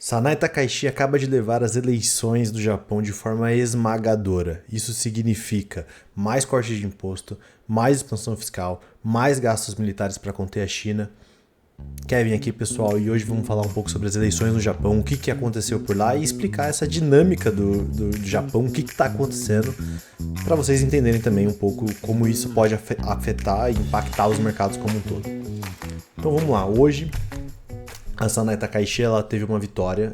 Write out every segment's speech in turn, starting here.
Sanai Takaichi acaba de levar as eleições do Japão de forma esmagadora. Isso significa mais corte de imposto, mais expansão fiscal, mais gastos militares para conter a China. Kevin aqui, pessoal, e hoje vamos falar um pouco sobre as eleições no Japão, o que aconteceu por lá e explicar essa dinâmica do Japão, o que está acontecendo, para vocês entenderem também um pouco como isso pode afetar e impactar os mercados como um todo. Então vamos lá, hoje a Sanai Takaichi ela teve uma vitória,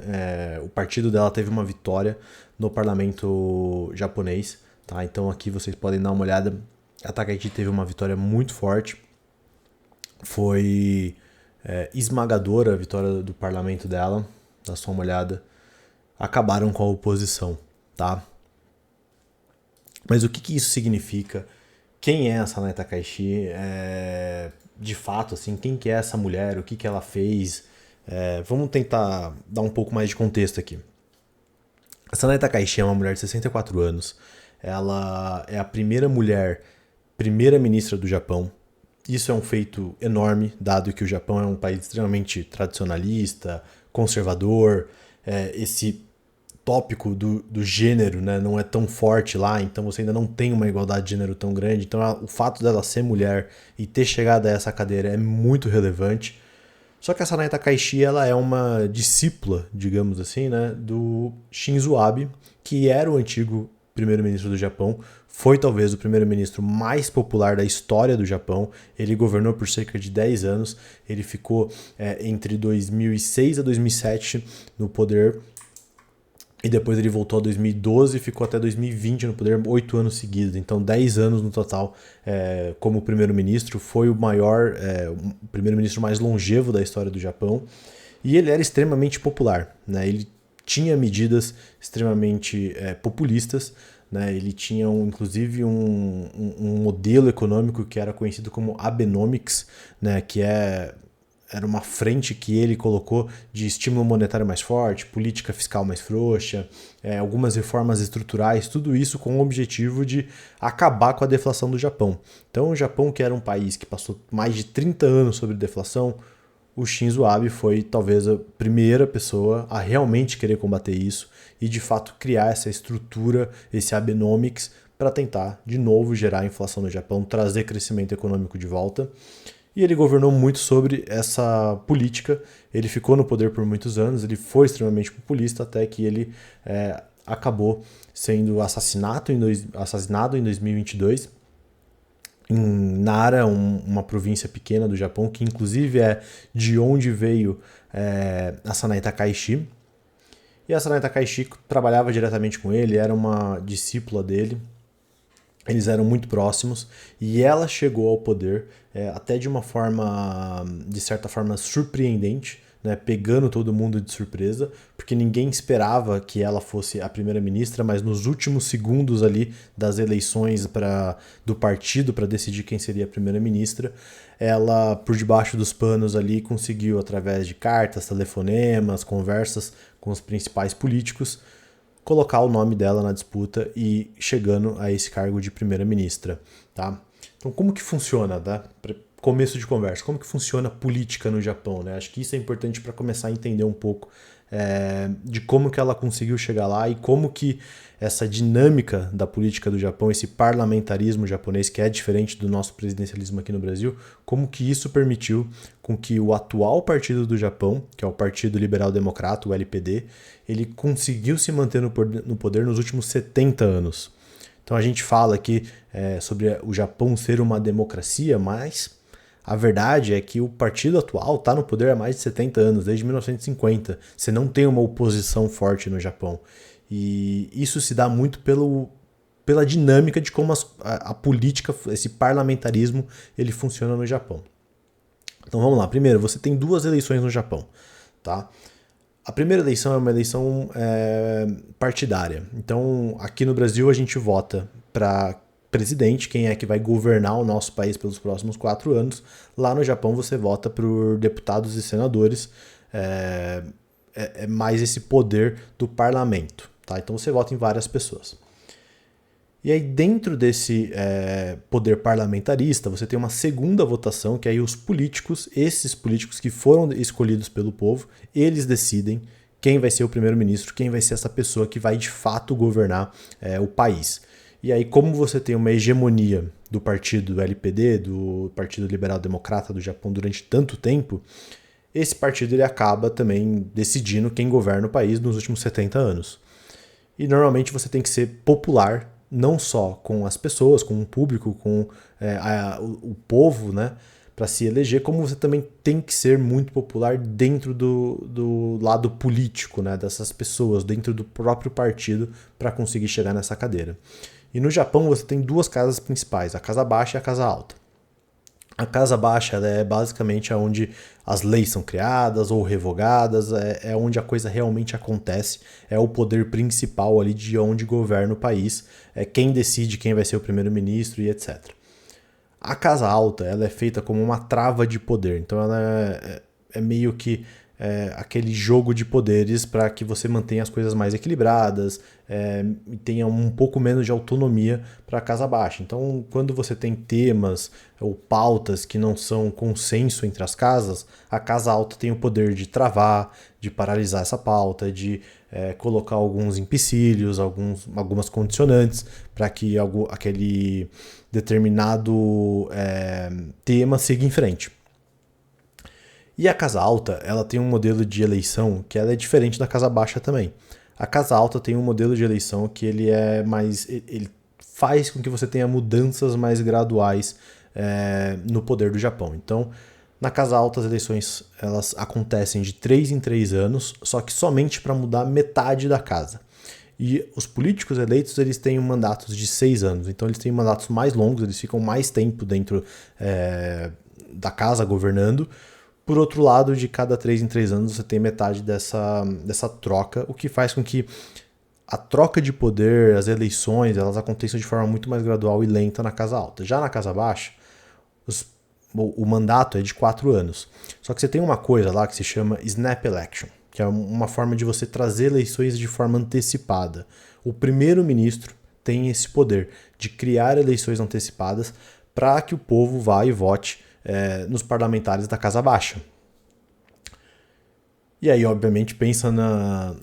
o partido dela teve uma vitória no parlamento japonês, tá? Então aqui vocês podem dar uma olhada, a Takaichi teve uma vitória muito forte, foi esmagadora a vitória do parlamento dela, dá só uma olhada, acabaram com a oposição, tá? Mas o que isso significa? Quem é a Sanai Takaichi? De fato, assim, quem que é essa mulher? O que ela fez? Vamos tentar dar um pouco mais de contexto aqui. A Sanai Takaichi é uma mulher de 64 anos. Ela é a primeira mulher primeira-ministra do Japão. Isso é um feito enorme, dado que o Japão é um país extremamente tradicionalista, conservador. Esse tópico do gênero, né, não é tão forte lá, então você ainda não tem uma igualdade de gênero tão grande. Então o fato dela ser mulher e ter chegado a essa cadeira é muito relevante. Só que a Sanai Takaichi ela é uma discípula, digamos assim, né, do Shinzo Abe, que era o antigo primeiro-ministro do Japão, foi talvez o primeiro-ministro mais popular da história do Japão. Ele governou por cerca de 10 anos, ele ficou entre 2006 a 2007 no poder, e depois ele voltou a 2012 e ficou até 2020 no poder, 8 anos seguidos. Então 10 anos no total como primeiro-ministro. Foi o maior, o primeiro-ministro mais longevo da história do Japão. E ele era extremamente popular, né? Ele tinha medidas extremamente populistas, né? Ele tinha inclusive um modelo econômico que era conhecido como Abenomics, né? Que era uma frente que ele colocou de estímulo monetário mais forte, política fiscal mais frouxa, algumas reformas estruturais, tudo isso com o objetivo de acabar com a deflação do Japão. Então o Japão, que era um país que passou mais de 30 anos sobre deflação, o Shinzo Abe foi talvez a primeira pessoa a realmente querer combater isso e de fato criar essa estrutura, esse Abenomics, para tentar de novo gerar inflação no Japão, trazer crescimento econômico de volta. E ele governou muito sobre essa política, ele ficou no poder por muitos anos, ele foi extremamente populista até que ele acabou sendo assassinado em 2022 em Nara, uma província pequena do Japão, que inclusive é de onde veio a Sanai Takaichi. E a Sanai Takaichi trabalhava diretamente com ele, era uma discípula dele. Eles eram muito próximos e ela chegou ao poder até de uma forma, de certa forma, surpreendente, né, pegando todo mundo de surpresa, porque ninguém esperava que ela fosse a primeira-ministra, mas nos últimos segundos ali das eleições do partido para decidir quem seria a primeira-ministra, ela, por debaixo dos panos ali, conseguiu, através de cartas, telefonemas, conversas com os principais políticos, colocar o nome dela na disputa e chegando a esse cargo de primeira-ministra, tá? Então, como que funciona, tá? Começo de conversa, como que funciona a política no Japão, né? Acho que isso é importante para começar a entender um pouco de como que ela conseguiu chegar lá e como que essa dinâmica da política do Japão, esse parlamentarismo japonês, que é diferente do nosso presidencialismo aqui no Brasil, como que isso permitiu com que o atual partido do Japão, que é o Partido Liberal Democrata, o LPD, ele conseguiu se manter no poder nos últimos 70 anos. Então a gente fala aqui sobre o Japão ser uma democracia, mas a verdade é que o partido atual está no poder há mais de 70 anos, desde 1950. Você não tem uma oposição forte no Japão. E isso se dá muito pela dinâmica de como a política, esse parlamentarismo, ele funciona no Japão. Então vamos lá. Primeiro, você tem duas eleições no Japão, tá? A primeira eleição é uma eleição partidária. Então, aqui no Brasil, a gente vota para presidente, quem é que vai governar o nosso país pelos próximos 4 anos. Lá no Japão, você vota por deputados e senadores. É mais esse poder do parlamento, tá? Então, você vota em várias pessoas. E aí, dentro desse poder parlamentarista, você tem uma segunda votação, que aí os políticos, esses políticos que foram escolhidos pelo povo, eles decidem quem vai ser o primeiro-ministro, quem vai ser essa pessoa que vai de fato governar o país. E aí, como você tem uma hegemonia do partido LPD, do Partido Liberal Democrata do Japão durante tanto tempo, esse partido ele acaba também decidindo quem governa o país nos últimos 70 anos. E normalmente você tem que ser popular, não só com as pessoas, com o público, com o povo, né, para se eleger, como você também tem que ser muito popular dentro do lado político, né, dessas pessoas, dentro do próprio partido, para conseguir chegar nessa cadeira. E no Japão você tem duas casas principais, a casa baixa e a casa alta. A casa baixa é basicamente onde as leis são criadas ou revogadas, é onde a coisa realmente acontece, é o poder principal ali de onde governa o país, é quem decide quem vai ser o primeiro-ministro e etc. A casa alta ela é feita como uma trava de poder, então ela é meio que aquele jogo de poderes para que você mantenha as coisas mais equilibradas e tenha um pouco menos de autonomia para a casa baixa. Então, quando você tem temas ou pautas que não são consenso entre as casas, a casa alta tem o poder de travar, de paralisar essa pauta, de colocar alguns empecilhos, algumas condicionantes para que aquele determinado tema siga em frente. E a casa alta, ela tem um modelo de eleição que ela é diferente da casa baixa também. A casa alta tem um modelo de eleição que ele é mais... ele faz com que você tenha mudanças mais graduais no poder do Japão. Então, na casa alta as eleições elas acontecem de 3 em 3 anos, só que somente para mudar metade da casa. E os políticos eleitos eles têm mandatos de 6 anos, então eles têm mandatos mais longos, eles ficam mais tempo dentro da casa governando. Por outro lado, de cada 3 em 3 anos você tem metade dessa troca, o que faz com que a troca de poder, as eleições, elas aconteçam de forma muito mais gradual e lenta na casa alta. Já na casa baixa, o mandato é de 4 anos. Só que você tem uma coisa lá que se chama Snap Election, que é uma forma de você trazer eleições de forma antecipada. O primeiro-ministro tem esse poder de criar eleições antecipadas para que o povo vá e vote nos parlamentares da Casa Baixa. E aí, obviamente, pensa na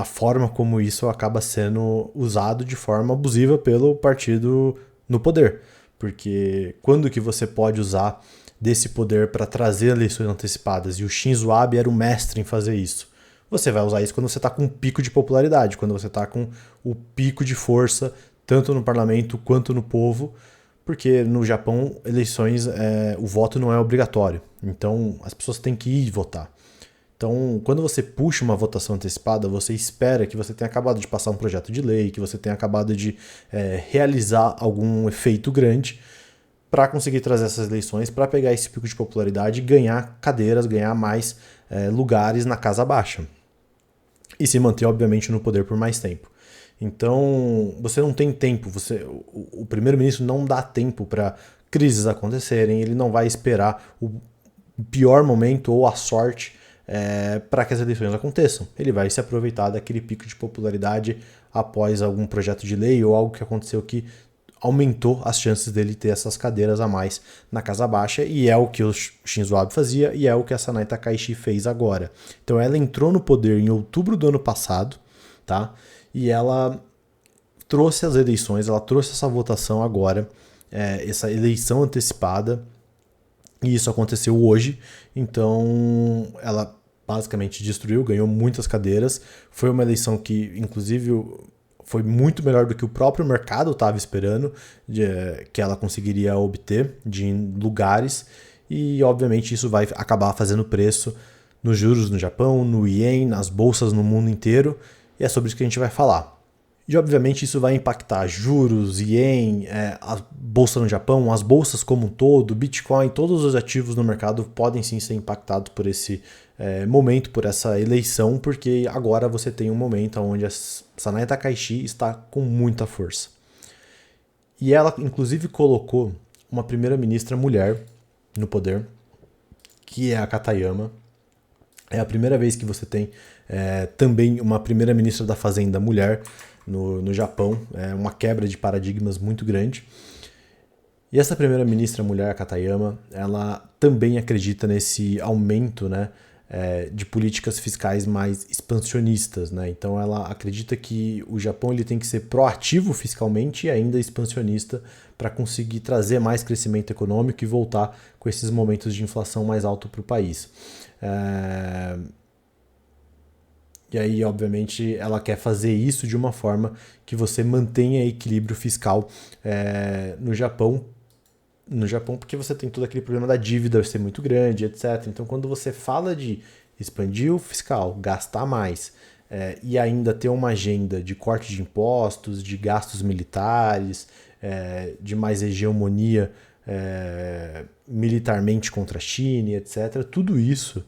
forma como isso acaba sendo usado de forma abusiva pelo partido no poder. Porque quando que você pode usar desse poder para trazer eleições antecipadas? E o Shinzo Abe era o mestre em fazer isso. Você vai usar isso quando você está com um pico de popularidade, quando você está com o pico de força, tanto no parlamento quanto no povo, porque no Japão, eleições, o voto não é obrigatório. Então, as pessoas têm que ir votar. Então, quando você puxa uma votação antecipada, você espera que você tenha acabado de passar um projeto de lei, que você tenha acabado de realizar algum efeito grande para conseguir trazer essas eleições, para pegar esse pico de popularidade e ganhar cadeiras, ganhar mais lugares na casa baixa. E se manter, obviamente, no poder por mais tempo. Então, você não tem tempo, o primeiro-ministro não dá tempo para crises acontecerem, ele não vai esperar o pior momento ou a sorte para que as eleições aconteçam. Ele vai se aproveitar daquele pico de popularidade após algum projeto de lei ou algo que aconteceu que aumentou as chances dele ter essas cadeiras a mais na Casa Baixa, e é o que o Shinzo Abe fazia e é o que a Sanai Takaichi fez agora. Então ela entrou no poder em outubro do ano passado, tá? E ela trouxe as eleições, ela trouxe essa votação agora, essa eleição antecipada, e isso aconteceu hoje. Então ela basicamente destruiu, ganhou muitas cadeiras. Foi uma eleição que, inclusive, foi muito melhor do que o próprio mercado estava esperando, que ela conseguiria obter de lugares. E, obviamente, isso vai acabar fazendo preço nos juros no Japão, no ien, nas bolsas no mundo inteiro. E é sobre isso que a gente vai falar. E, obviamente, isso vai impactar juros, ien, a bolsa no Japão, as bolsas como um todo, Bitcoin, todos os ativos no mercado podem sim ser impactados por esse momento, por essa eleição, porque agora você tem um momento onde a Sanai Takaichi está com muita força. E ela, inclusive, colocou uma primeira-ministra mulher no poder, que é a Katayama. É a primeira vez que você tem também uma primeira-ministra da Fazenda mulher no Japão. É uma quebra de paradigmas muito grande. E essa primeira-ministra mulher, a Katayama, ela também acredita nesse aumento, né, de políticas fiscais mais expansionistas, né? Então ela acredita que o Japão ele tem que ser proativo fiscalmente e ainda expansionista para conseguir trazer mais crescimento econômico e voltar com esses momentos de inflação mais alto para o país. E aí, obviamente, ela quer fazer isso de uma forma que você mantenha equilíbrio fiscal no Japão, porque você tem todo aquele problema da dívida ser muito grande, etc. Então, quando você fala de expandir o fiscal, gastar mais e ainda ter uma agenda de corte de impostos, de gastos militares, de mais hegemonia militarmente contra a China, etc., tudo isso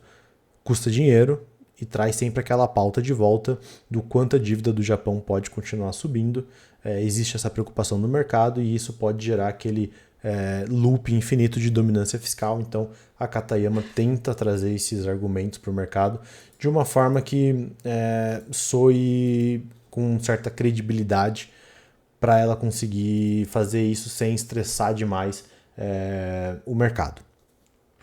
custa dinheiro e traz sempre aquela pauta de volta do quanto a dívida do Japão pode continuar subindo. Existe essa preocupação no mercado e isso pode gerar aquele loop infinito de dominância fiscal. Então a Katayama tenta trazer esses argumentos para o mercado de uma forma que soe com certa credibilidade para ela conseguir fazer isso sem estressar demais o mercado.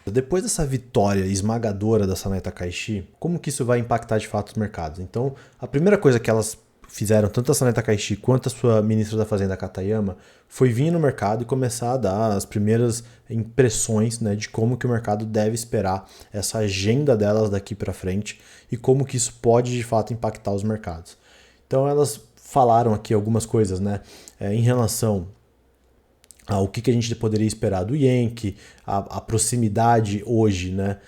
Depois dessa vitória esmagadora da Sanai Takaishi, como que isso vai impactar de fato os mercados? Então, a primeira coisa que elas fizeram, tanto a Sanai Takaishi quanto a sua ministra da Fazenda Katayama, foi vir no mercado e começar a dar as primeiras impressões, né, de como que o mercado deve esperar essa agenda delas daqui para frente e como que isso pode de fato impactar os mercados. Então elas falaram aqui algumas coisas, né, em relação o que a gente poderia esperar do Yen, que a proximidade hoje, né,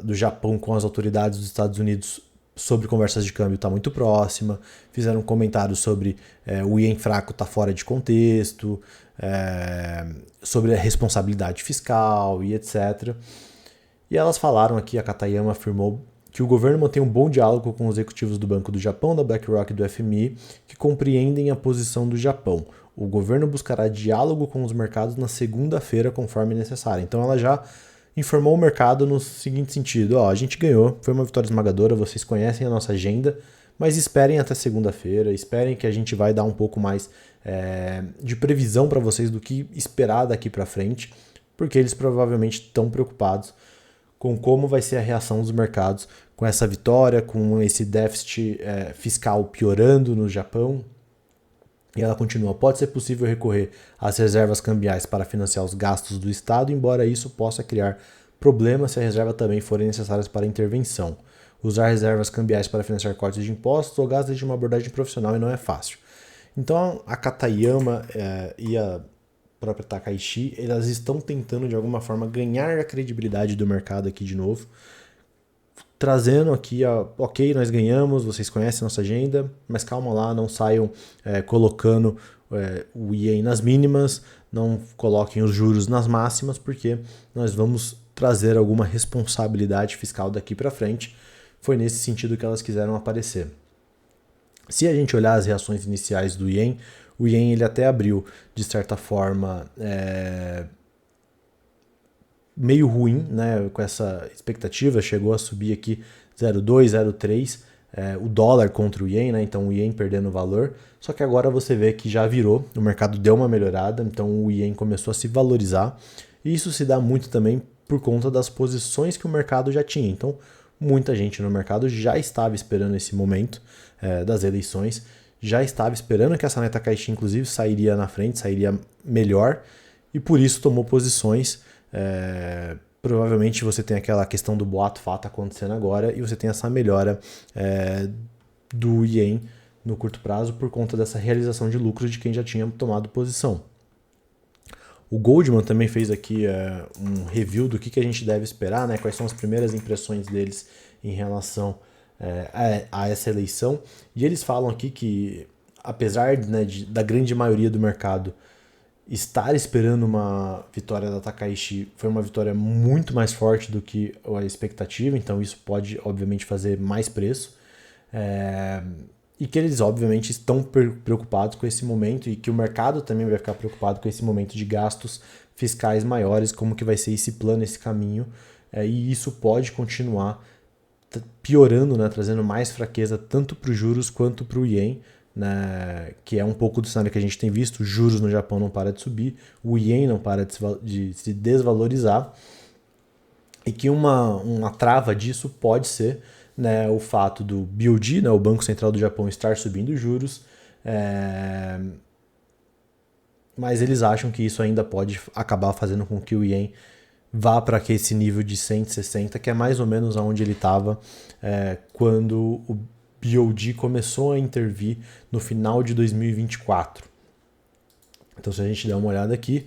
do Japão com as autoridades dos Estados Unidos sobre conversas de câmbio está muito próxima. Fizeram um comentário sobre o Yen fraco está fora de contexto, sobre a responsabilidade fiscal e etc. E elas falaram aqui, a Katayama afirmou que o governo mantém um bom diálogo com os executivos do Banco do Japão, da BlackRock e do FMI, que compreendem a posição do Japão. O governo buscará diálogo com os mercados na segunda-feira, conforme necessário. Então ela já informou o mercado no seguinte sentido: a gente ganhou, foi uma vitória esmagadora, vocês conhecem a nossa agenda, mas esperem até segunda-feira, esperem que a gente vai dar um pouco mais de previsão para vocês do que esperar daqui para frente, porque eles provavelmente estão preocupados com como vai ser a reação dos mercados com essa vitória, com esse déficit fiscal piorando no Japão. E ela continua: pode ser possível recorrer às reservas cambiais para financiar os gastos do Estado, embora isso possa criar problemas se a reserva também forem necessárias para a intervenção. Usar reservas cambiais para financiar cortes de impostos ou gastos de uma abordagem profissional e não é fácil. Então a Katayama e a própria Takaishi, elas estão tentando de alguma forma ganhar a credibilidade do mercado aqui de novo, trazendo aqui, ok, nós ganhamos, vocês conhecem a nossa agenda, mas calma lá, não saiam colocando o Yen nas mínimas, não coloquem os juros nas máximas, porque nós vamos trazer alguma responsabilidade fiscal daqui para frente. Foi nesse sentido que elas quiseram aparecer. Se a gente olhar as reações iniciais do Yen, o Yen ele até abriu, de certa forma, meio ruim, né, com essa expectativa, chegou a subir aqui 0,2, 0,3, o dólar contra o Yen, né, então o Yen perdendo valor, só que agora você vê que já virou, o mercado deu uma melhorada, então o Yen começou a se valorizar, e isso se dá muito também por conta das posições que o mercado já tinha. Então muita gente no mercado já estava esperando esse momento das eleições, já estava esperando que a Sanai Takaishi inclusive sairia na frente, sairia melhor, e por isso tomou posições. Provavelmente você tem aquela questão do boato fato acontecendo agora e você tem essa melhora do Yen no curto prazo por conta dessa realização de lucros de quem já tinha tomado posição. O Goldman também fez aqui um review do que a gente deve esperar, né? Quais são as primeiras impressões deles em relação a essa eleição. E eles falam aqui que, apesar, né, da grande maioria do mercado estar esperando uma vitória da Takaishi, foi uma vitória muito mais forte do que a expectativa, então isso pode, obviamente, fazer mais preço. E que eles, obviamente, estão preocupados com esse momento e que o mercado também vai ficar preocupado com esse momento de gastos fiscais maiores, como que vai ser esse plano, esse caminho, e isso pode continuar piorando, né, trazendo mais fraqueza tanto para os juros quanto para o Yen, né, que é um pouco do cenário que a gente tem visto. Os juros no Japão não para de subir, o Yen não para de se desvalorizar, E que uma trava disso pode ser, né, o fato do BOJ, né, o Banco Central do Japão, estar subindo juros, mas eles acham que isso ainda pode acabar fazendo com que o Yen vá para esse nível de 160, que é mais ou menos onde ele estava quando o BOJ começou a intervir no final de 2024. Então, se a gente der uma olhada aqui,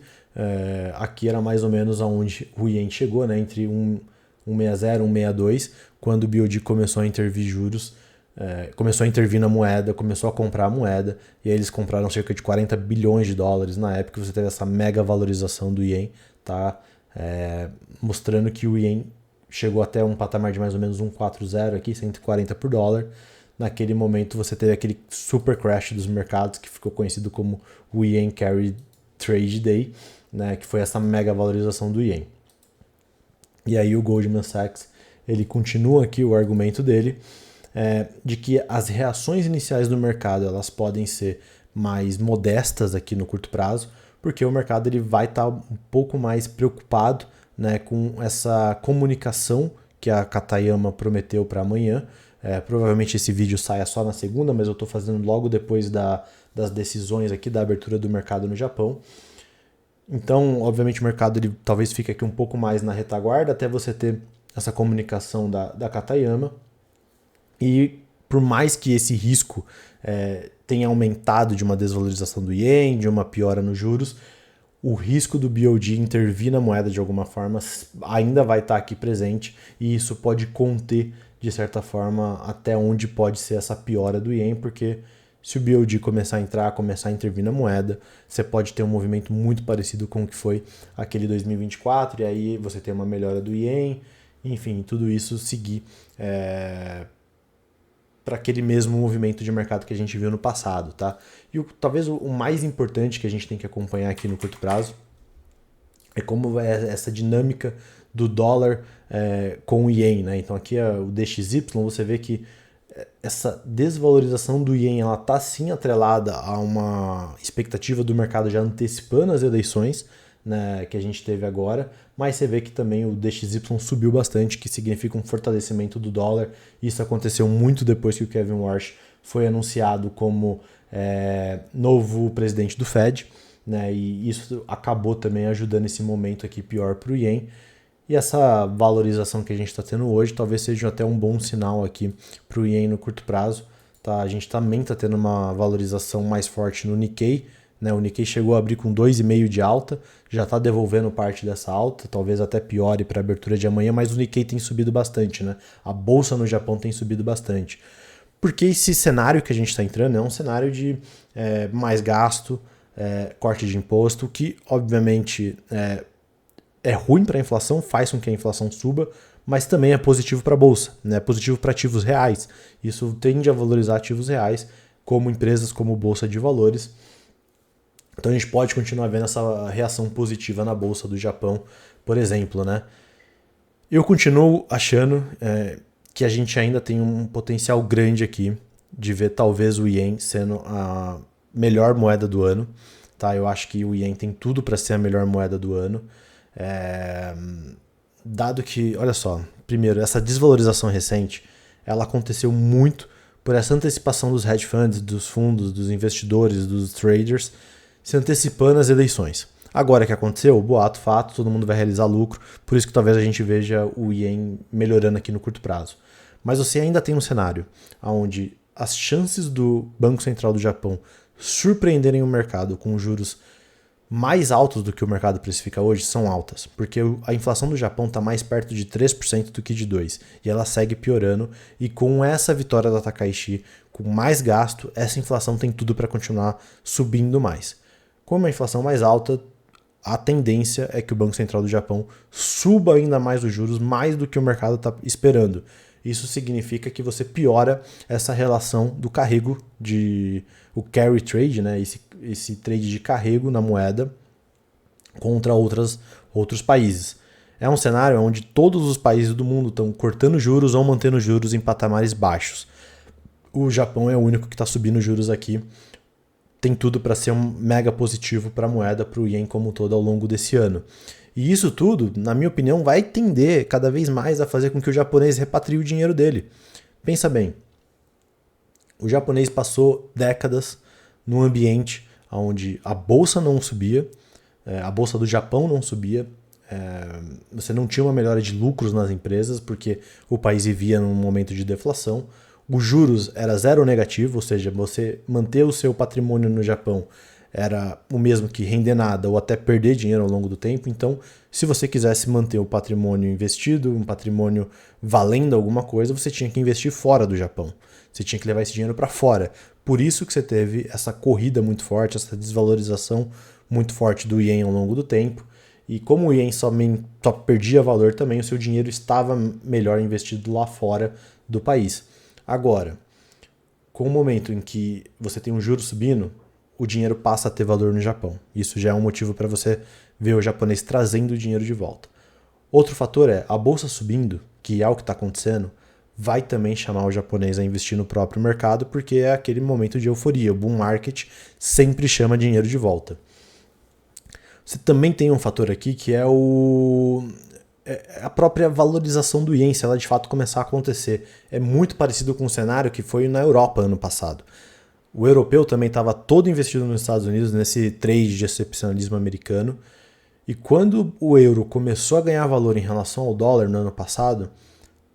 aqui era mais ou menos aonde o Yen chegou, né, entre 1,60 e 1,62, quando o BOJ começou a intervir juros, começou a intervir na moeda, começou a comprar a moeda, e aí eles compraram cerca de 40 bilhões de dólares na época. Você teve essa mega valorização do Yen, tá? Mostrando que o Yen chegou até um patamar de mais ou menos 1,40 aqui, 140 por dólar. Naquele momento você teve aquele super crash dos mercados, que ficou conhecido como o Yen Carry Trade Day, né, que foi essa mega valorização do Yen. E aí o Goldman Sachs, ele continua aqui o argumento dele, de que as reações iniciais do mercado elas podem ser mais modestas aqui no curto prazo, porque o mercado ele vai estar um pouco mais preocupado, né, com essa comunicação que a Katayama prometeu para amanhã. Provavelmente esse vídeo saia só na segunda, mas eu estou fazendo logo depois das decisões aqui da abertura do mercado no Japão. Então, obviamente, o mercado ele talvez fique aqui um pouco mais na retaguarda até você ter essa comunicação da Katayama. E por mais que esse risco tenha aumentado de uma desvalorização do Yen, de uma piora nos juros, o risco do BOJ intervir na moeda de alguma forma ainda vai estar aqui presente, e isso pode conter, de certa forma, até onde pode ser essa piora do Yen, porque se o BOJ começar a intervir na moeda, você pode ter um movimento muito parecido com o que foi aquele 2024, e aí você tem uma melhora do Yen, enfim, tudo isso seguir para aquele mesmo movimento de mercado que a gente viu no passado, tá? E talvez o mais importante que a gente tem que acompanhar aqui no curto prazo é como é essa dinâmica do dólar com o Yen, né? Então aqui o DXY, você vê que essa desvalorização do Yen, ela tá sim atrelada a uma expectativa do mercado já antecipando as eleições, né, que a gente teve agora, mas você vê que também o DXY subiu bastante, que significa um fortalecimento do dólar. Isso aconteceu muito depois que o Kevin Warsh foi anunciado como novo presidente do Fed, né, e isso acabou também ajudando esse momento aqui pior para o Yen. E essa valorização que a gente está tendo hoje talvez seja até um bom sinal aqui para o Yen no curto prazo. Tá? A gente também está tendo uma valorização mais forte no Nikkei. Né? O Nikkei chegou a abrir com 2,5 de alta, já está devolvendo parte dessa alta, talvez até piore para a abertura de amanhã, mas o Nikkei tem subido bastante. Né? A bolsa no Japão tem subido bastante. Porque esse cenário que a gente está entrando é um cenário de mais gasto, corte de imposto, que obviamente é ruim para a inflação, faz com que a inflação suba, mas também é positivo para a bolsa, né? É positivo para ativos reais. Isso tende a valorizar ativos reais, como empresas como Bolsa de Valores. Então a gente pode continuar vendo essa reação positiva na Bolsa do Japão, por exemplo, né? Eu continuo achando que a gente ainda tem um potencial grande aqui de ver talvez o Yen sendo a melhor moeda do ano. Tá? Eu acho que o Yen tem tudo para ser a melhor moeda do ano. Dado que, olha só, primeiro, essa desvalorização recente, ela aconteceu muito por essa antecipação dos hedge funds, dos fundos, dos investidores, dos traders, se antecipando às eleições. Agora que aconteceu, boato, fato, todo mundo vai realizar lucro, por isso que talvez a gente veja o Yen melhorando aqui no curto prazo. Mas você ainda tem um cenário onde as chances do Banco Central do Japão surpreenderem o mercado com juros mais altos do que o mercado precifica hoje são altas, porque a inflação do Japão está mais perto de 3% do que de 2%, e ela segue piorando, e com essa vitória da Takaishi, com mais gasto, essa inflação tem tudo para continuar subindo mais. Com uma inflação mais alta, a tendência é que o Banco Central do Japão suba ainda mais os juros, mais do que o mercado está esperando. Isso significa que você piora essa relação do carrego, o carry trade, né? Esse trade de carrego na moeda contra outros países. É um cenário onde todos os países do mundo estão cortando juros ou mantendo juros em patamares baixos. O Japão é o único que está subindo juros aqui. Tem tudo para ser um mega positivo para a moeda, para o Yen como um todo ao longo desse ano. E isso tudo, na minha opinião, vai tender cada vez mais a fazer com que o japonês repatrie o dinheiro dele. Pensa bem, o japonês passou décadas num ambiente onde a bolsa não subia, a bolsa do Japão não subia, você não tinha uma melhora de lucros nas empresas porque o país vivia num momento de deflação, os juros era zero negativo, ou seja, você manter o seu patrimônio no Japão era o mesmo que render nada ou até perder dinheiro ao longo do tempo. Então, se você quisesse manter o patrimônio investido, um patrimônio valendo alguma coisa, você tinha que investir fora do Japão. Você tinha que levar esse dinheiro para fora. Por isso que você teve essa corrida muito forte, essa desvalorização muito forte do ien ao longo do tempo. E como o ien só perdia valor também, o seu dinheiro estava melhor investido lá fora do país. Agora, com o momento em que você tem um juro subindo, o dinheiro passa a ter valor no Japão. Isso já é um motivo para você ver o japonês trazendo o dinheiro de volta. Outro fator é a bolsa subindo, que é o que está acontecendo, vai também chamar o japonês a investir no próprio mercado, porque é aquele momento de euforia. O bull market sempre chama dinheiro de volta. Você também tem um fator aqui que é a própria valorização do ien, se ela de fato começar a acontecer. É muito parecido com o cenário que foi na Europa ano passado. O europeu também estava todo investido nos Estados Unidos, nesse trade de excepcionalismo americano. E quando o euro começou a ganhar valor em relação ao dólar no ano passado,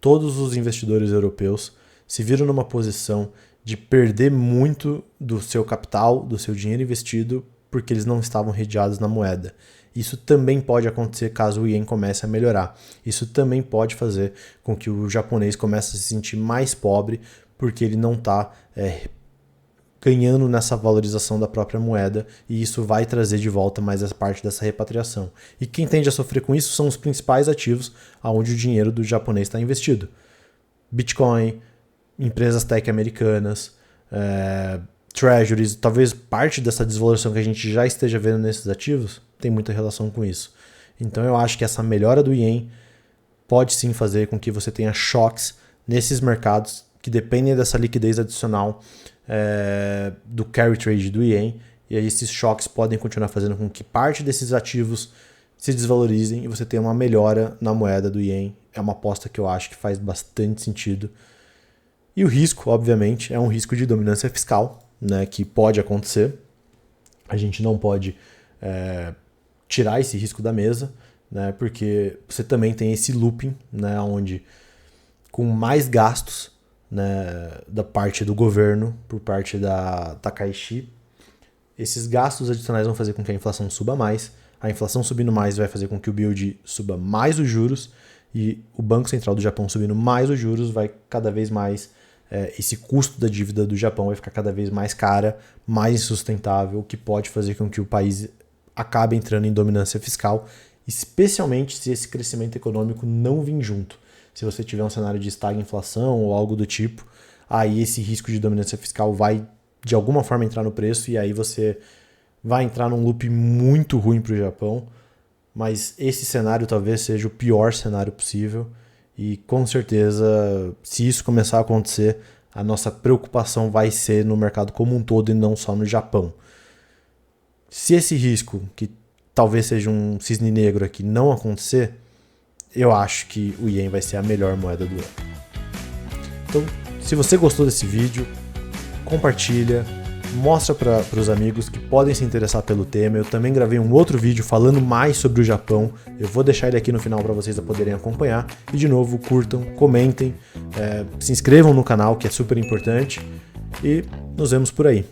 todos os investidores europeus se viram numa posição de perder muito do seu capital, do seu dinheiro investido, porque eles não estavam redeados na moeda. Isso também pode acontecer caso o ien comece a melhorar. Isso também pode fazer com que o japonês comece a se sentir mais pobre, porque ele não está ganhando nessa valorização da própria moeda, e isso vai trazer de volta mais essa parte dessa repatriação. E quem tende a sofrer com isso são os principais ativos onde o dinheiro do japonês está investido. Bitcoin, empresas tech americanas, treasuries, talvez parte dessa desvalorização que a gente já esteja vendo nesses ativos tem muita relação com isso. Então eu acho que essa melhora do ien pode sim fazer com que você tenha choques nesses mercados que dependem dessa liquidez adicional do carry trade do ien, e aí esses choques podem continuar fazendo com que parte desses ativos se desvalorizem e você tenha uma melhora na moeda do ien. É uma aposta que eu acho que faz bastante sentido. E o risco, obviamente, é um risco de dominância fiscal, né, que pode acontecer. A gente não pode tirar esse risco da mesa, né, porque você também tem esse looping, né, onde com mais gastos, né, da parte do governo, por parte da Takaishi, esses gastos adicionais vão fazer com que a inflação suba mais. A inflação subindo mais vai fazer com que o BOJ suba mais os juros, e o Banco Central do Japão subindo mais os juros vai cada vez mais, esse custo da dívida do Japão vai ficar cada vez mais cara, mais insustentável, o que pode fazer com que o país acabe entrando em dominância fiscal, especialmente se esse crescimento econômico não vir junto. Se você tiver um cenário de estagflação ou algo do tipo, aí esse risco de dominância fiscal vai de alguma forma entrar no preço, e aí você vai entrar num loop muito ruim para o Japão. Mas esse cenário talvez seja o pior cenário possível, e com certeza, se isso começar a acontecer, a nossa preocupação vai ser no mercado como um todo e não só no Japão. Se esse risco, que talvez seja um cisne negro aqui, não acontecer, eu acho que o ien vai ser a melhor moeda do ano. Então, se você gostou desse vídeo, compartilha, mostra para os amigos que podem se interessar pelo tema. Eu também gravei um outro vídeo falando mais sobre o Japão. Eu vou deixar ele aqui no final para vocês poderem acompanhar. E de novo, curtam, comentem, se inscrevam no canal, que é super importante. E nos vemos por aí.